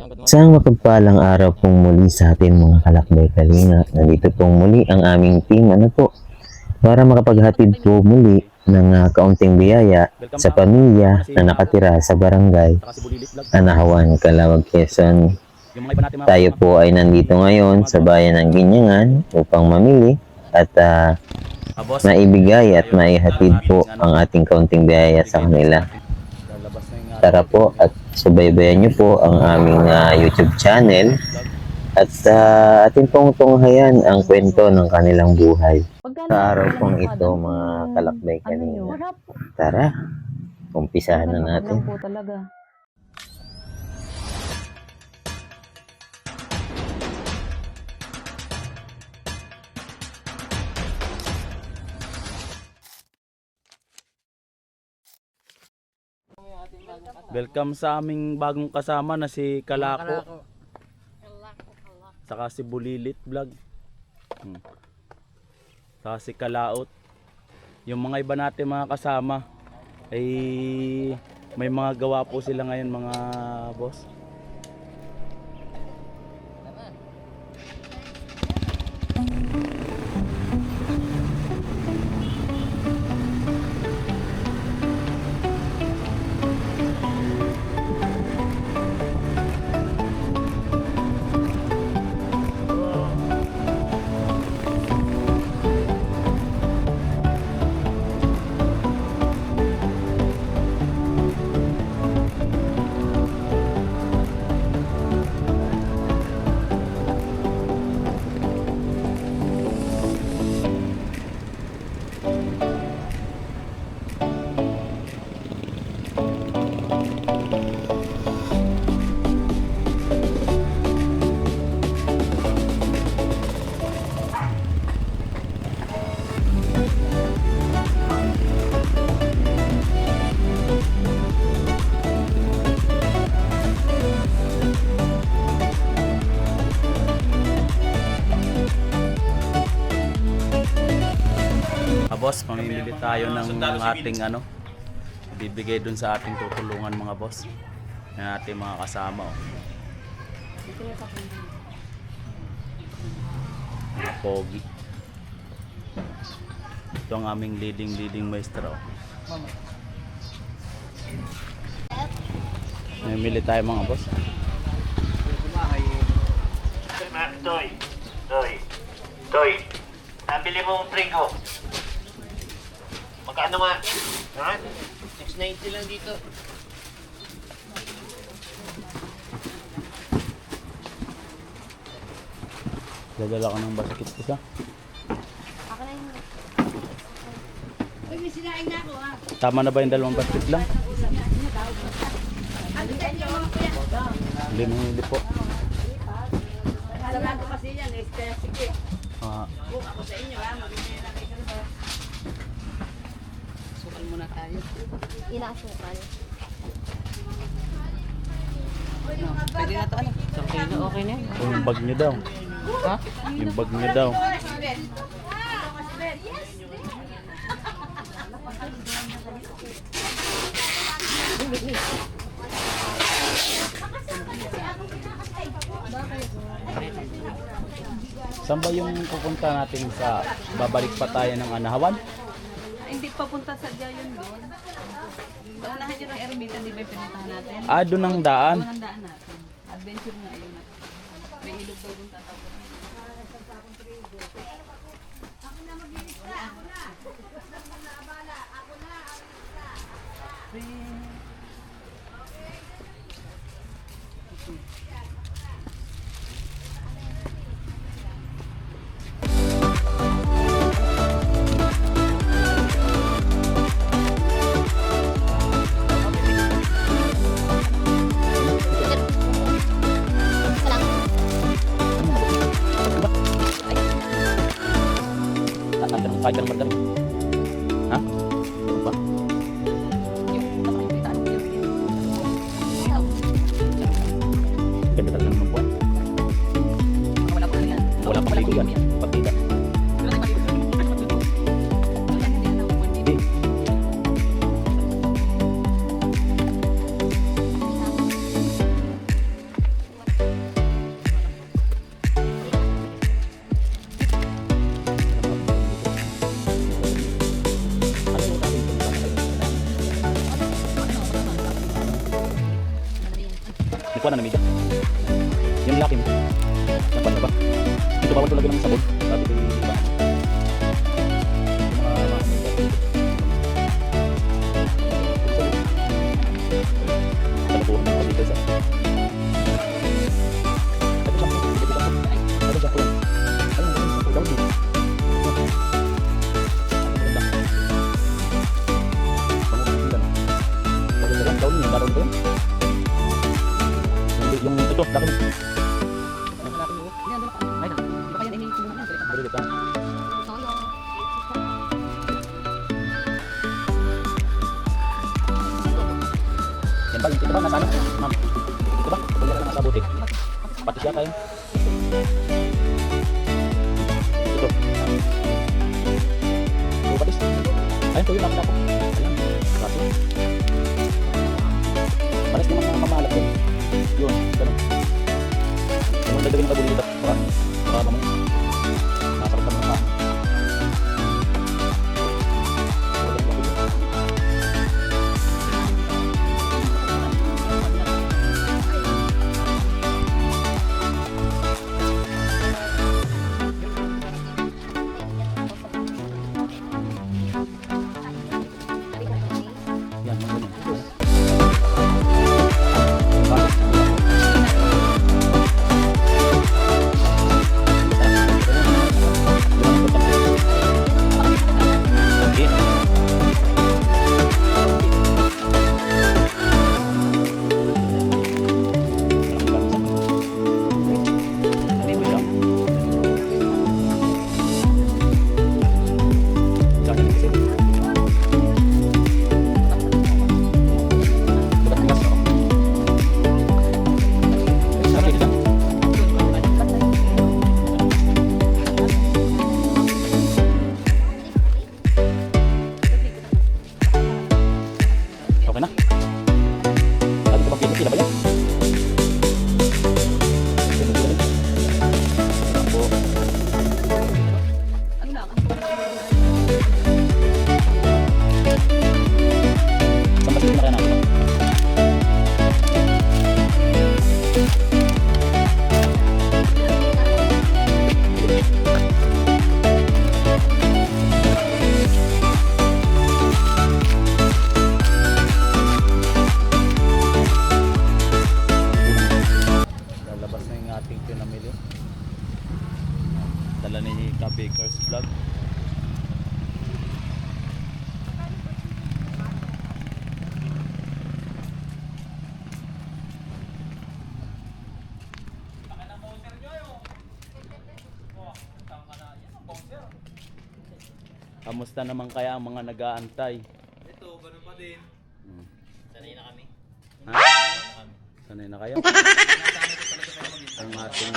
Isang mapagpalang araw pong muli sa atin mga kalakbay kalinga. Nandito pong muli ang aming team para makapaghatid po muli ng kaunting biyaya sa pamilya na nakatira sa barangay Anahawan, Calawag, Quezon. Tayo po ay nandito ngayon sa bayan ng Ginyangan upang mamili at maibigay at maihatid po ang ating kaunting biyaya sa kanila. Tara po at subaybayan niyo po ang aming YouTube channel at atin pong tunghayan ang kwento ng kanilang buhay. Sa araw pong ito mga kalakbay kanina. Tara, umpisahan na natin. Po talaga. Welcome sa aming bagong kasama na si Kalako. Saka si Bulilit Vlog. Saka si Kalaot. Yung mga iba natin mga kasama ay may mga gawa po sila ngayon mga boss. Boss, mamimili tayo ng ating bibigay dun sa ating tutulungan mga boss. Ng ating mga kasama mga pogi. Ito ang aming leading maestro. Mamimili tayo mga boss. Toy, nabili mo ang trigo. Magkano nga? Ha? 690 lang dito. Dadala ka ng basket isa. Ako na yun. Uy, may sinaing na ako ha. Tama na ba yung dalawang basket lang? Linuli po. Alam ko kasi yan, kaya sige. Book ako sa inyo ha, magbibigay na kayo ba? Sukal muna tayo. Inasukal. Pwede na ito ano? Okay na, okay na. Yung bag niyo daw. Ha? Yung bag niyo daw. Saan ba yung pupunta natin sa babalik pa tayo ng Anahawan? Hindi papunta sa Jayon doon. Paunahan nyo ng Ermita, di ba yung pinuntahan natin? Doon ang daan. Doon ang daan natin. Adventure nga yun. May ilog daw doon tatawag. Kahit ang madami. Ha? Ano ba? Ganda talaga ng buwan. Wala pa maligo yan. Pagkita. pa na media. Yung laki mo. Napan na ba? Ito bawal ko lagyan ng sabon. Sabi ko yung iba. Talapuhan mo dito sa. Ito siya po. Ito siya po. Ayun, ito daw dito. Yung ito, laki mo. Balik ito. Yan ba? Ito ba? Nasa ano? Ma'am? Ito ba? Ito ba? Nasa buti? Pati siya tayo. Ito. Ito patis. Ayun po yung nakita ko. Ayan. Kaso. Pares naman mga mamahalap yun. Yun. Ganun. Yung dagdagin ng kabulita. Para naman. Nasakit ka mga yan, mga ganun. Okay na. Sabi ko papilip, sila ba yan? Ako. Saan ba sila na kaya natin? Lalabas na yung ating pinamili. Dala ni Ka Baker's Vlog. Kamusta naman kaya ang mga nag-aantay? Ito, ganun pa din. Sanay na kami. Ha? Sanay na kayo? Ang ating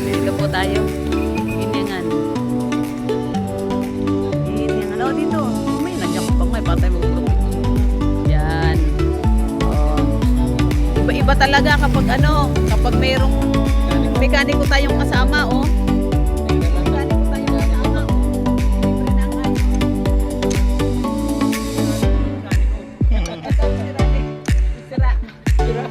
Dito po tayo. Hiningan. Hiningan. Oh, dito. May nandiyan ko pa may patay mo bro. Yan. Oh. Iba-iba talaga kapag ano, kapag mayroong mekaniko tayong kasama, oh. Mekaniko tayong kasama, oh. Libre na nga. Sira. Sira.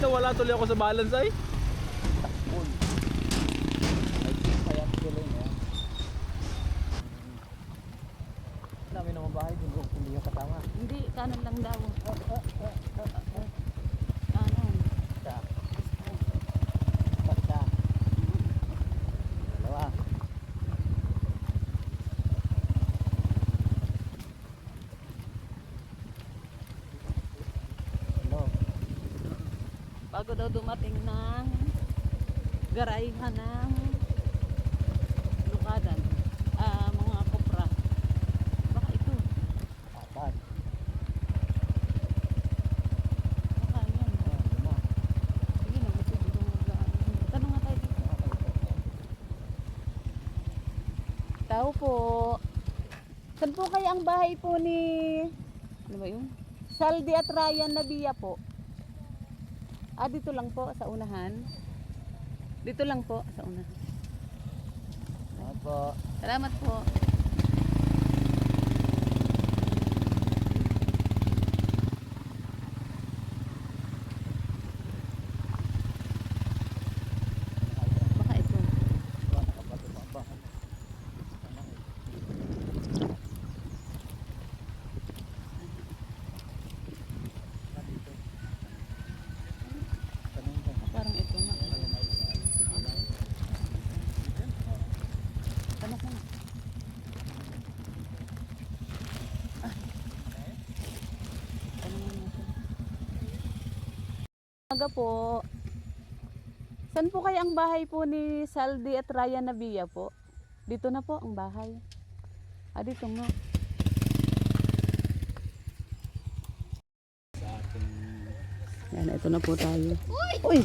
Nawala tuloy ako sa balance ay. Dami naman bahay, hindi yung kasama. Hindi, kanan lang daw. Kanan. Basta. Dalawa. Hello. Bago daw dumating ng garayhan ng lukadan. Mga kopra. Baka ito. Apat. Baka yan. Lima. Sige na, gusto ko tanong nga tayo dito. Tao po. Saan po kaya ang bahay po ni... Ano ba yun? Saldi at Ryan Nabia po. Dito lang po sa unahan. Dito lang po sa unahan. Opo. Salamat po. Baka ito. Parang ito nga. Tanong ko na. Tanongin natin. Umaga po. Saan po kaya ang bahay po ni Saldi at Ryan Nabia po? Dito na po ang bahay. Dito nga. Yan, ito na po tayo. Uy!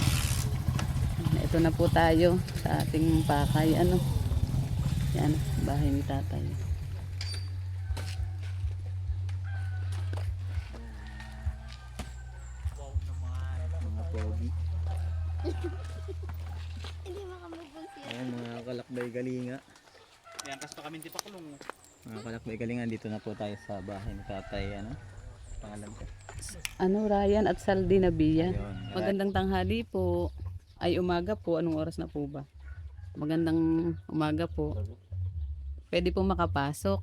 Yan, ito na po tayo sa ating pakay. Ano? Yan, bahay ni tatay. Mga pogi. Ayan mga kalakbay galinga. Ayan, kas pa kami di pa kulong. Mga kalakbay galinga, dito na po tayo sa bahay ni tatay. Ano? Pangalan ko. Ano, Ryan at Saldi Nabia. Ayun. Magandang tanghali po. Ay, umaga po. Anong oras na po ba? Magandang umaga po. Pwede po makapasok.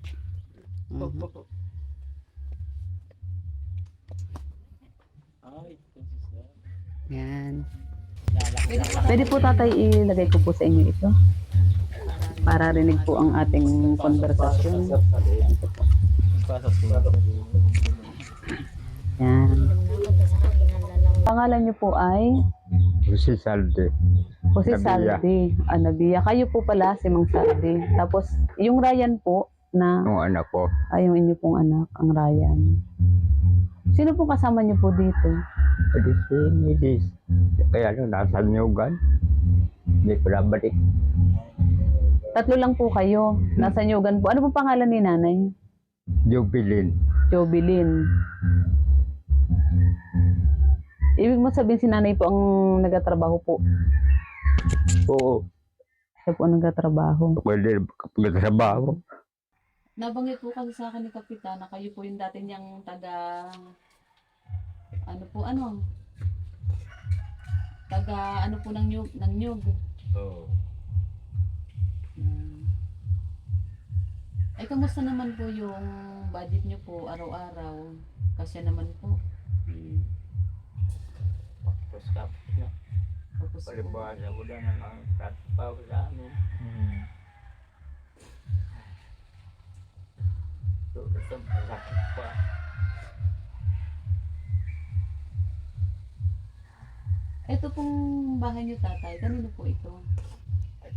Mhm. Yan. Pwede po tatay ilagay ko po sa inyo ito. Para rinig po ang ating konversasyon. Yan. Pangalan niyo po ay Si Salde. Jose Nabia. Saldi. Nabia. Kayo po pala si Mang Saldi. Tapos yung Ryan po na Yung anak ko. ay yung inyo pong anak, ang Ryan. Sino po kasama niyo po dito? Pwede si Nidis. Kaya nung nasa Nyugan, hindi ko nabalik. Tatlo lang po kayo. Nasa Nyugan po. Ano po pangalan ni nanay? Jubilin. Jobilin. Ibig mo sabihin si nanay po ang nagatrabaho po. Oo. Siya po ang nagatrabaho. Pwede kapag trabaho. Nabanggit po kasi sa akin ni Kapitan na kayo po yung dati niyang taga... Ano po, ano? Taga, ano po ng nyug? Ng nyug. Oo. Ay, kamusta naman po yung budget niyo po araw-araw? Kasi naman po. Tapos kapit na. Tapos po. Palibuhan ako na ng tatpaw sa amin. So, ito masakit pa. Ito pong bahay niyo tatay, kanino po ito? At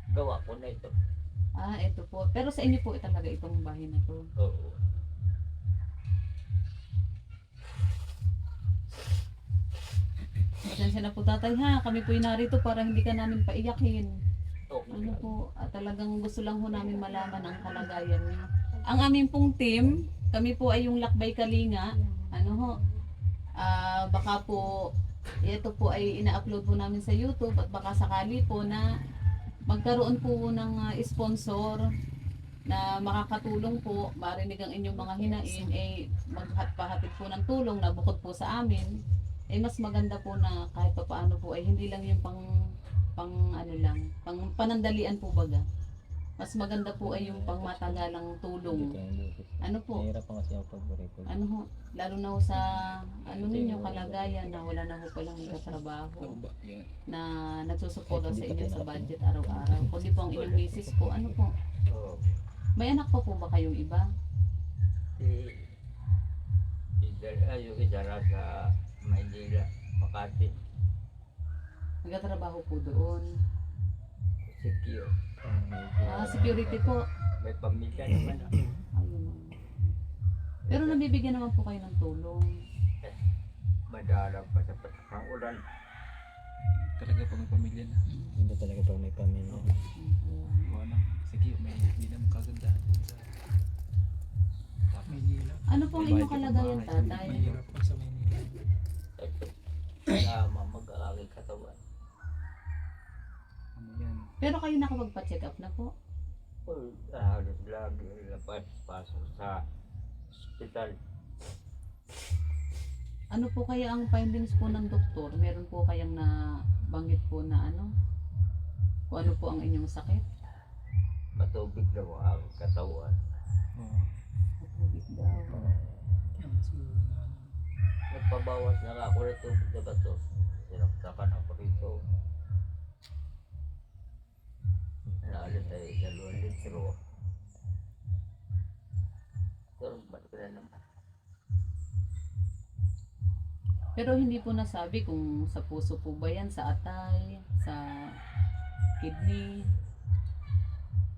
gawa ko na ito. Ito po. Pero sa inyo po talaga itong bahay na to. Oo. Pasensya na po tatay ha, kami po narito para hindi ka namin paiyakin. Ano po, talagang gusto lang ho namin malaman ang kalagayan niyo. Ang aming pong team, kami po ay yung Lakbay Kalinga. Ano ho, baka po, ito po ay ina-upload po namin sa YouTube at baka sakali po na magkaroon po ng sponsor na makakatulong po, marinig ang inyong mga hinain, magpahatid po ng tulong na bukod po sa amin, mas maganda po na kahit pa paano po ay hindi lang yung pang ano lang, pang panandalian po baga. Mas maganda po ay yung pang matagalang tulong. Ano po? Ano ho, lalo na ho sa ano ninyo kalagayan na wala na ho palang trabaho na nagsusuporta sa inyo sa budget araw-araw. Kundi po ang inyong misis po, ano po? May anak pa po ba kayong iba? Yung isa sa Maynila, Makati, Nagtatrabaho po doon. secure. Security po. May pamilya naman. Ayun. Pero nabibigyan naman po kayo ng tulong. Madalang pa sa patak ng ulan. Talaga pag may pamilya na. Hindi talaga pag may pamilya. Wala. Sige, may hindi na makagandahan sa Maynila. Ano po ang inyong kalagayan, tatay? Mahirap pa sa Maynila. Kaya mag-aalagay katawan. Ano yan? Pero kayo nakapagpa-check up na po? Halos lagi pasok sa hospital. Ano po kaya ang findings po ng doktor? Meron po kayang na banggit po na ano? Kung ano po ang inyong sakit? Matubig daw ang katawan. Oo. Matubig daw. Yan, siguro na ano. Nagpabawas na ako ng tubig na bato. Sinaksakan ako rito. Naalit ay 2 litro. Pero ba't ko na naman? Pero hindi po nasabi kung sa puso po ba yan, sa atay, sa kidney,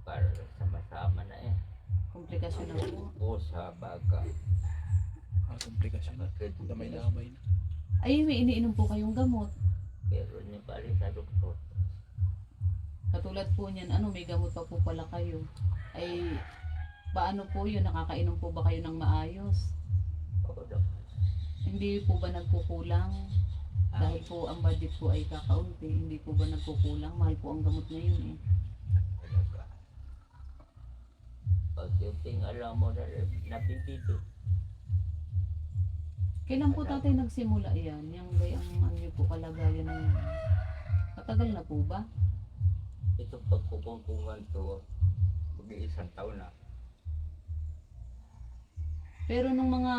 Para sama-sama na eh. komplikasyon na po. O sa baga. Komplikasyon na. Damay-damay na. Ay, may iniinom po kayong gamot. Pero niya pala sa doktor. Katulad po niyan, ano, may gamot pa po pala kayo. Ay, paano po yun? Nakakainom po ba kayo ng maayos? Oo daw. Hindi po ba nagkukulang? Dahil po ang budget po ay kakaunti, hindi po ba nagkukulang? Mahal po ang gamot ngayon eh. Talaga. Pag yung alam mo na napipito. Kailan po tatay nagsimula yan? Yung gayang ano yun po kalagayan na yan? Matagal na po ba? Itong pagkukumpungan to, mag-iisang taon na. Pero nung mga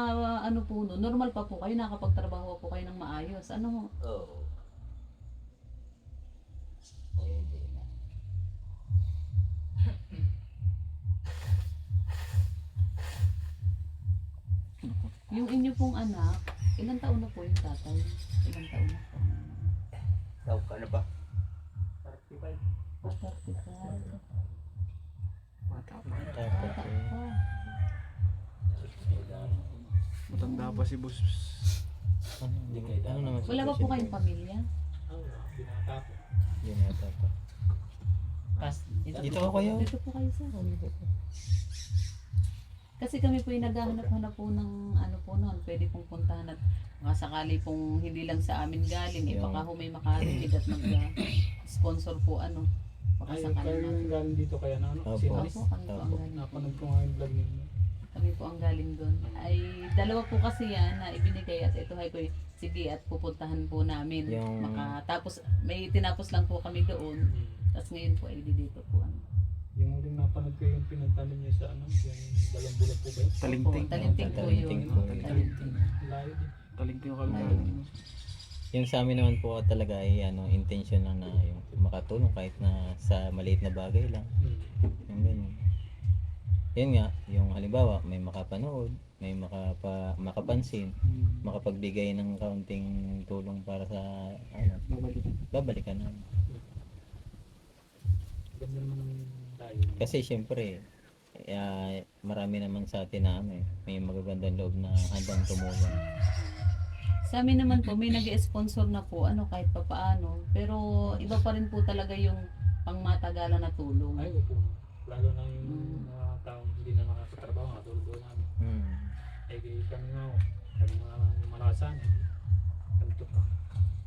ano po no, normal pa po kayo, nakapagtrabaho po kayo ng maayos. Ano ho? Oo. Ay, hindi na. Yung inyo pong anak, ilang taon na po yung tatay? Ilang taon na po? Tawag ka na ba? 35. Bata pa. Bata pa. Matanda pa si boss. Wala ba po kayong pamilya? Dito ako kayo. Dito po kayo sir. Kasi kami po yung naghahanap-hanap po ng ano po noon, pwede pong puntahan at mga sakali pong hindi lang sa amin galing, baka ho may makarinig at mag-sponsor po ano. Baka Ay, sakali kayo natin. galing dito kaya na ano? Opo. Si Opo, Aris. kami po ang galing. Napanood ko nga yung vlog ninyo. Kami po ang galing doon. Ay, dalawa po kasi yan na ibinigay at ito ay ko, sige at pupuntahan po namin. Yung- Tapos may tinapos lang po kami doon. Tapos ngayon po ay dito po. Ano. Yung huling napanood ko yung pinuntahan niyo sa ano, yung dalawang bulan po ba yun? Talinting. Talinting po yun. Talinting po. Talinting. Layo din. Talinting kami. Yung sa amin naman po talaga ay intention lang na yung makatulong kahit na sa maliit na bagay lang. Yung ganyan. Yun nga, yung halimbawa may makapanood, may makapansin, makapagbigay ng kaunting tulong para sa babalikan na. Ganda naman ang tayo. Kasi syempre, marami naman sa atin na may magagandang loob na handang tumulong. Sa amin naman po, may nag-sponsor na po, ano, kahit papaano. Pero iba pa rin po talaga yung pangmatagalan na tulong. Ay, opo. Lalo na yung mga taong hindi na nakakatrabaho, nakatulog namin. Eh, kami nga, kami mga malasan. Kami ito pa.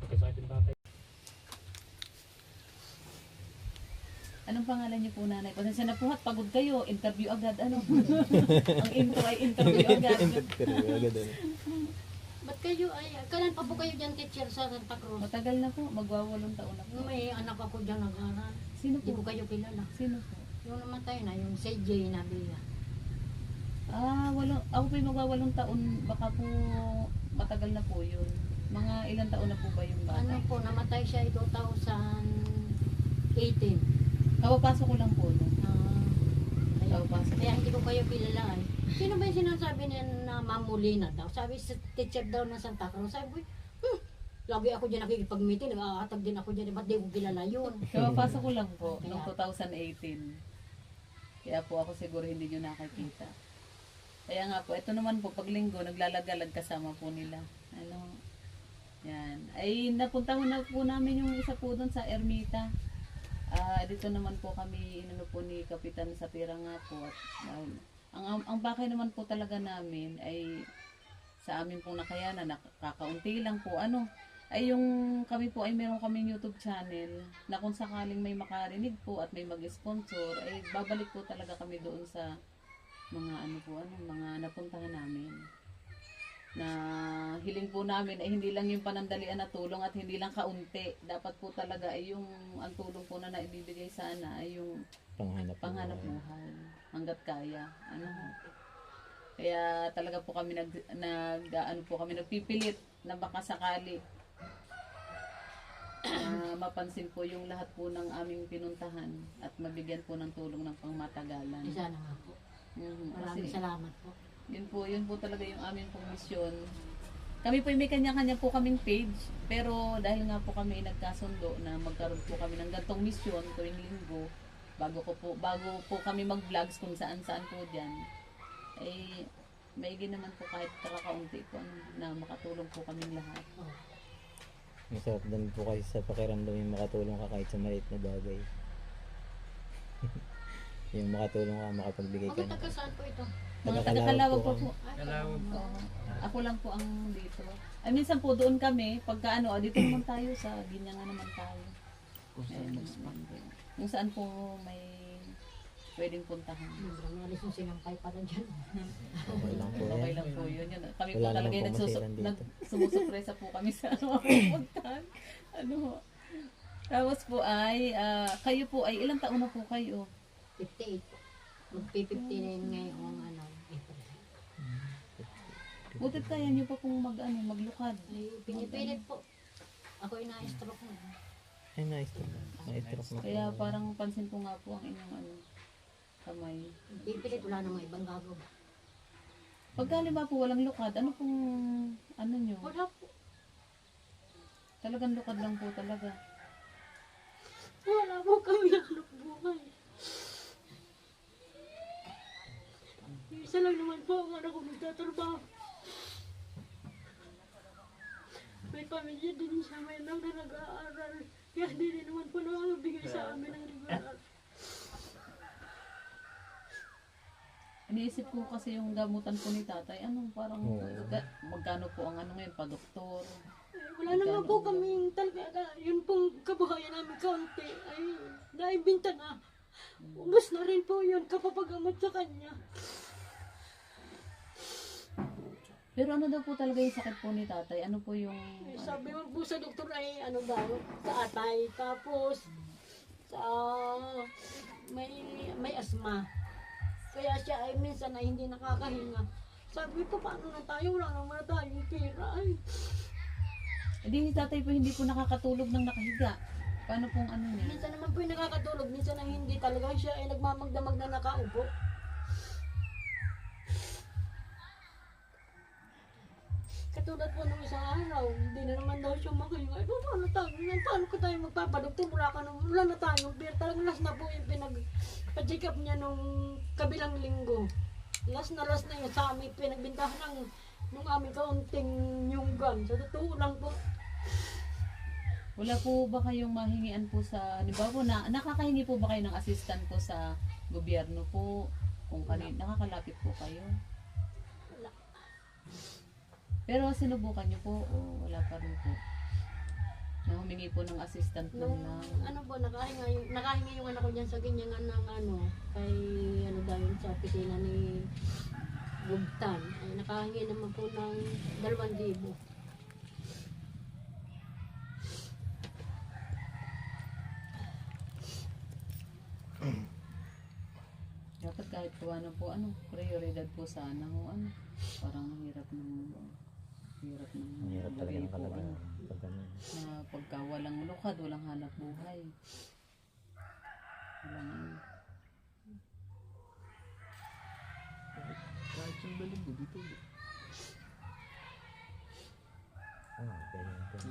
Pagkasakit yung tatay. Anong pangalan niyo po, nanay? Pasensya na po at pagod kayo. Interview agad, ano? Ang intro ay interview agad. Ba't kayo ay, kailan pa po kayo dyan teacher sa Santa Cruz? Matagal na po, magwawalong taon na po. May anak ako dyan nag-aaral. Sino Hindi ko po? kayo kilala. Sino po? Yung namatay na, yung CJ Nabila. Ako po yung magwawalong taon, baka po matagal na po yun. Mga ilang taon na po ba yung bata? Ano po, namatay siya 2018. Kapapasok ko lang po, no? Kaya, Kapapasok. kaya hindi ko kayo kilala ay. Sino ba yung sinasabi niya na mamulina daw? Sabi sa teacher daw ng Santa Cruz. Sabi ko, lagi ako dyan nakikipag-meeting, nag-aatag din ako dyan. Ba't di ko kilala yun? Kapapasok ko lang po, noong 2018. Kaya po ako siguro hindi nyo nakakita. Kaya nga po, ito naman po, pag linggo, naglalagalag kasama po nila. Ano, yan. Ay, napuntahan na po namin yung isa po doon sa Ermita. Dito naman po kami, inano po ni Kapitan sa Pira nga po. At, ang bakay naman po talaga namin ay sa amin pong nakayanan, nakakaunti lang po. Ano, ay yung kami po ay meron kaming YouTube channel na kung sakaling may makarinig po at may mag-sponsor, ay babalik po talaga kami doon sa mga mga napuntahan namin. Na hiling po namin ay hindi lang yung panandalian na tulong at hindi lang kaunti. Dapat po talaga ay yung ang tulong po na naibibigay sana ay yung panghanap buhay hanggat kaya. Ano? Kaya talaga po kami nagpipilit na baka sakali mapansin po yung lahat po ng aming pinuntahan at mabigyan po ng tulong ng pangmatagalan. Isa na nga po. Maraming Kasi salamat po. yun po talaga yung aming pong misyon. Kami po may kanya-kanya po kaming page, pero dahil nga po kami nagkasundo na magkaroon po kami ng gantong misyon tuwing linggo, bago po kami mag-vlogs kung saan-saan po diyan. Eh maigi naman po kahit kakaunti po na makatulong po kaming lahat. Masarap din po kasi sa pakiramdam yung makatulong ka kahit sa maliit na bagay. Yung makatulong ka, makapagbigay ka Okay, na. taga saan po ito? Mga Taga-Calawag taga-Calawag po po po. Kalawag po. Oo. Ako lang po ang dito. Ay minsan po doon kami, pagka dito naman tayo sa Ginyangan naman tayo. Kung saan po may pwedeng puntahan. Malis yung sinampay pa na dyan. Okay lang po Okay yan. lang po yun. Kami po Wala talaga naman yung po masilan dito. sumusupresa po kami sa puntahan. Tapos po ay, kayo po ay, ilang taon na po kayo? 58 po. Magpi-59 ngayong April. Butit kaya nyo pa pong maglukad. Ay, pinipilit po. Ako yung na-stroke na. Ay, na-stroke na. Kaya parang pansin ko nga po ang inyong kamay. Pipilit, wala namang ibang gagawa. Pagka lima po walang lukad, ano pong, nyo? Wala po. Talagang lukad lang po talaga. Wala po kami hanap buhay. Isa lang naman po ang anak ko nagtatrabaho. May pamilya din siya, may anak na nag-aaral. Kaya hindi rin naman po nakakabigay sa amin ng regular. Iniisip ko kasi yung gamutan po ni tatay, parang, magkano po ang ngayon, pa-doktor. Wala naman po kaming talaga, yun pong kabuhayan namin kaunti, ay naibinta na. Ubus na rin po yun kapapagamot sa kanya. Pero ano daw po talaga yung sakit po ni tatay? Ano po yung... Sabi mo po sa doktor ay daw, sa atay, tapos sa may asma. Kaya siya ay minsan na hindi nakakahinga. Sabi ko, paano na tayo? Wala naman na tayong pera. Ay, Hindi si tatay po hindi po nakakatulog ng nakahiga. Paano pong niya? minsan naman po yung nakakatulog, minsan na hindi talaga siya ay nagmamagdamag na nakaupo. Katulad po nung isang araw, hindi na naman daw siya makahinga. Ay, paano ko tayo magpapadoktor? Wala na tayo. Pero talagang last na po yung pinag-check up niya nung kabilang linggo. Last na yun sa amin, pinagbintahan ng nung aming kaunting nyunggan. Sa totoo lang po. Wala po ba kayong mahingian po sa, di ba po, nakakahingi po ba kayo ng assistant po sa gobyerno po? Kung kanina, nakakalapit po kayo? Wala. Pero sinubukan niyo po o wala pa rin po? Na humingi po ng assistant lang Nung na, ano po, nakahinga yung anak ko dyan sa ganyan ng ano, kay ano dahil sa opisina ni Bugtan. Ay nakahingi naman po ng 2,000. dapat kahit gawa na po, ano, prioridad po sana o ano, parang hirap ng Mahirap talaga ng po, kalagayan. ano, Pag ganun. na pagka walang lukad, walang hanap buhay. Walang ano.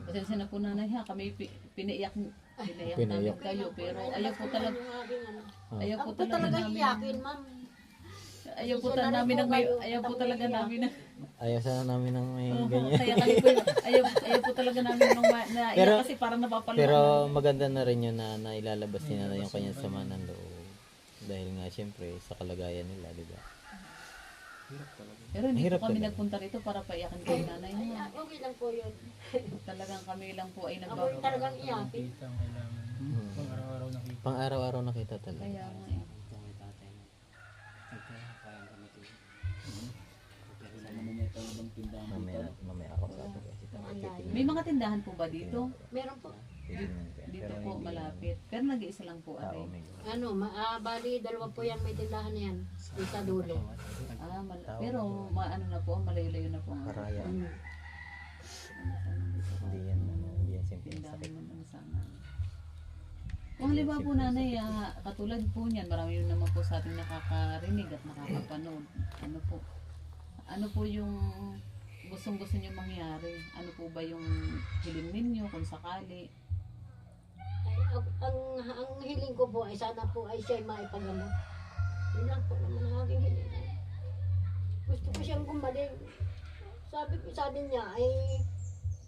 Pasensya na po nanay ha, kami pinaiyak namin kayo, pero ayaw po talaga, Yung aking ano. ayaw Ako po po talaga talaga namin, iyakin, ma'am. ayaw po Pasensya talaga na rin namin po ng may, kayo. ayaw po Ako talaga iiyak. namin na, Ayaw sana namin ng may Oo, ganyan. kaya kami po, ayaw po talaga namin nung naiyak Pero- kasi parang napapaluhan. Pero maganda na rin yun na nailalabas nila na yung kanyang sama ng loob. Dahil nga siyempre sa kalagayan nila, di ba? Pero hindi Hirap po kami talaga. nagpunta rito para paiyakin kay nanay Ay, ha. okay lang po yun. Talagang kami lang po ay Ako yung talagang iyakin. Kita ang kailangan. Pang araw-araw nakita. Pang araw-araw nakita talaga. Kaya nga eh. Mamaya ako sa atin kasi tayo. May mga tindahan po ba dito? Meron po. Dito po malapit. Pero nag-iisa lang po Tao ari. may Ano, bali, 2 po yan, may tindahan na yan. Isa dulo. Pero ano na po, malayo-layo na po ang karaya. Mm. Hindi yan, hindi yan simple na tindahan sakit. naman sana. Kung halimbawa po nanay, katulad po niyan, marami yun naman po sa ating nakakarinig at nakakapanood. Ano po yung gustong-gusto niyo mangyari? Ano po ba yung hiling ninyo kung sakali? Ay, ang hiling ko po ay sana po ay siya'y maipagamot. Yun lang po naman ang aking hiling. Gusto ko siyang gumaling. Sabi niya ay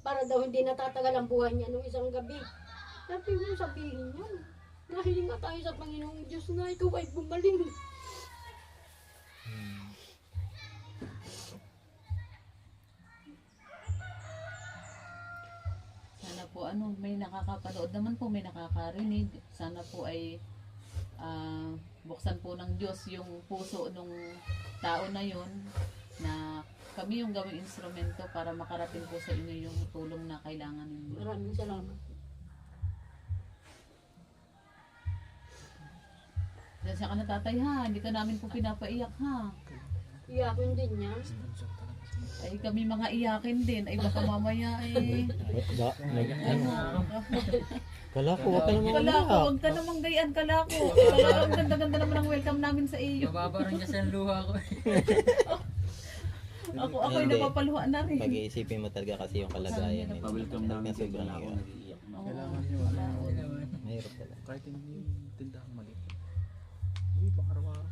para daw hindi natatagal ang buhay niya nung isang gabi. Sabi mo sabihin yun. Nahiling nga tayo sa Panginoong Diyos na ikaw ay gumaling. Sana po may nakakapanood naman po, may nakakarinig. Sana po ay buksan po ng Diyos yung puso ng tao na yun na kami yung gawing instrumento para makarating po sa inyo yung tulong na kailangan ninyo. Maraming salamat. Diyan ka na tatay ha, hindi ka namin po pinapaiyak ha. Iyakin din niya. Ay kami mga iyakin din, ay baka mamaya Kalako, wag ka naman Kalako, umiyak. huwag ka namang gayaan Kalako. Talaga ang ganda-ganda naman ang welcome namin sa iyo. Mababaran niya sa luha ko. Ako'y Hindi. napapaluhan na rin. Pag-iisipin mo talaga kasi yung kalagayan nila. Pa-welcome namin Talagang sobrang ako hirap. nag-iiyak. Kailangan niyo Mahirap talaga. Kahit hindi yung tindahan maliit. Hindi, pang araw-araw.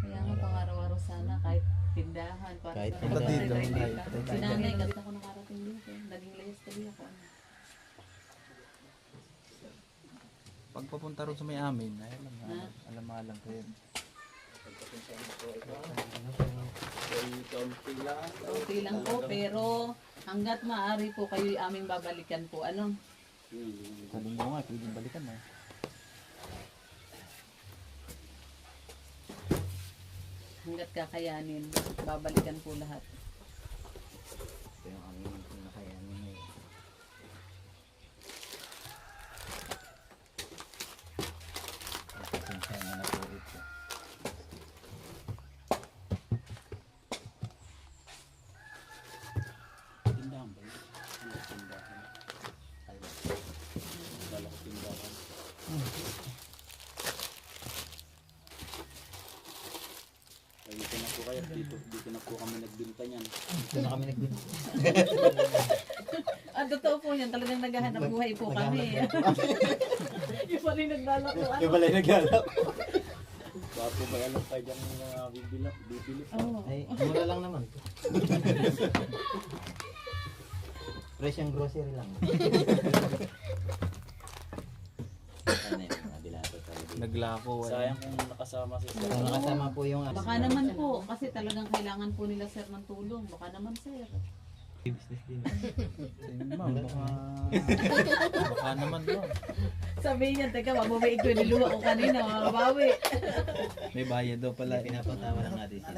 Kaya nga pang-araw-araw sana kahit tindahan. Para Kahit sa- tindahan. Si nanay, ganda ko nakarating dito. Naging layas tuloy ako. Pag papunta ron sa may amin, ay Ha? alam ko yun. Okay lang po, pero hanggat maaari po kayo'y aming babalikan po. Ano? Sabi mo nga, pwedeng balikan na. Hanggat kakayanin, babalikan po lahat. Ito yung aming pinakayanin ngayon. Pasensya na po ito. Tindahan ba yun? Hindi, tindahan. Balak tindahan. Dito na po kayo, dito na po kami nagbinta niyan. Ito na kami nagbibigay. Totoo po yan, talagang naghahanap buhay po kami. Yung pala yung naglalako. Yung pala yung naglalap. Baka po may alam kayo dyan yung mga bibili. Oo. Ay, mura lang naman. Presyong grocery lang. Ano yun, mga dilato talaga. Naglako. Sayang kung nakasama si Sir. So, nakasama po yung Baka naman po, kasi talagang kailangan po nila sir ng tulong. Baka naman sir. business din. Ma'am, baka naman no. Sabihin niya, teka, mabumiig ko, niluwa ko kanina, makabawi. May bayad daw pala. Pinapatawa lang natin siya.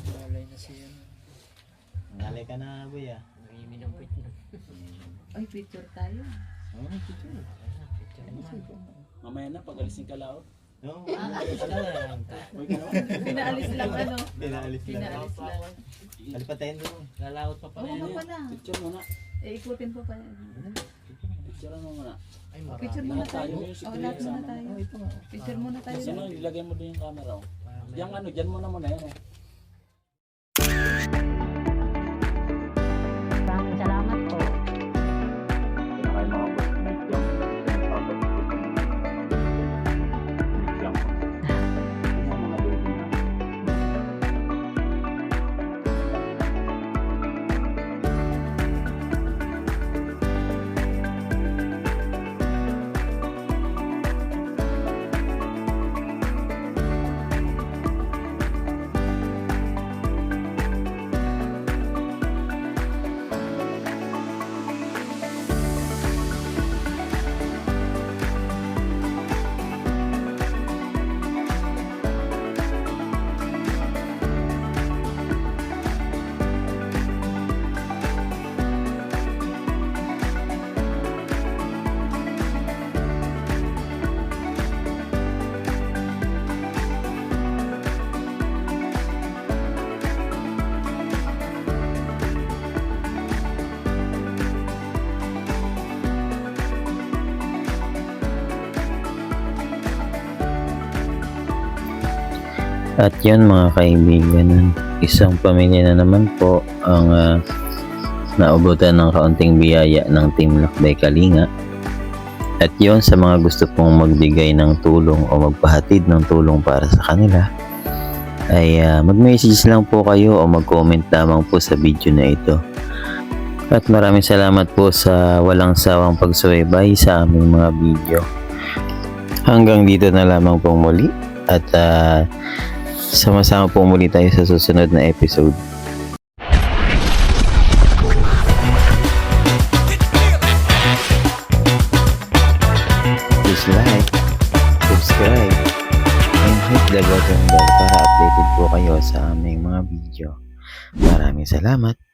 Malay na siya. Ngalay ka na, boy ah. Ay, picture tayo. Mamaya na, pag alis ng kalaot. No, lang. Pinaalis lang ano. Pinaalis lang. Pinaalis lang. Alipatayin doon. Lalaot pa Oo nga pala. Picture muna. Ikutin po pa yan. Picture mo muna. Picture muna tayo. Music Oh, lahat muna tayo. Picture muna tayo. Sino, ilagay mo din yung camera. Oh. Yang ano, dyan muna yan. Oh. Maraming salamat po. At yun mga kaibigan, isang pamilya na naman po ang naubutan ng kaunting biyaya ng Team Lakbay Kalinga. At yun, sa mga gusto pong magbigay ng tulong o magpahatid ng tulong para sa kanila, ay mag-message lang po kayo o mag-comment lamang po sa video na ito. At maraming salamat po sa walang sawang pagsubaybay sa aming mga video. Hanggang dito na lamang pong muli at sama-sama po muli tayo sa susunod na episode. Please like, subscribe, and hit the button bell para updated po kayo sa aming mga video. Maraming salamat.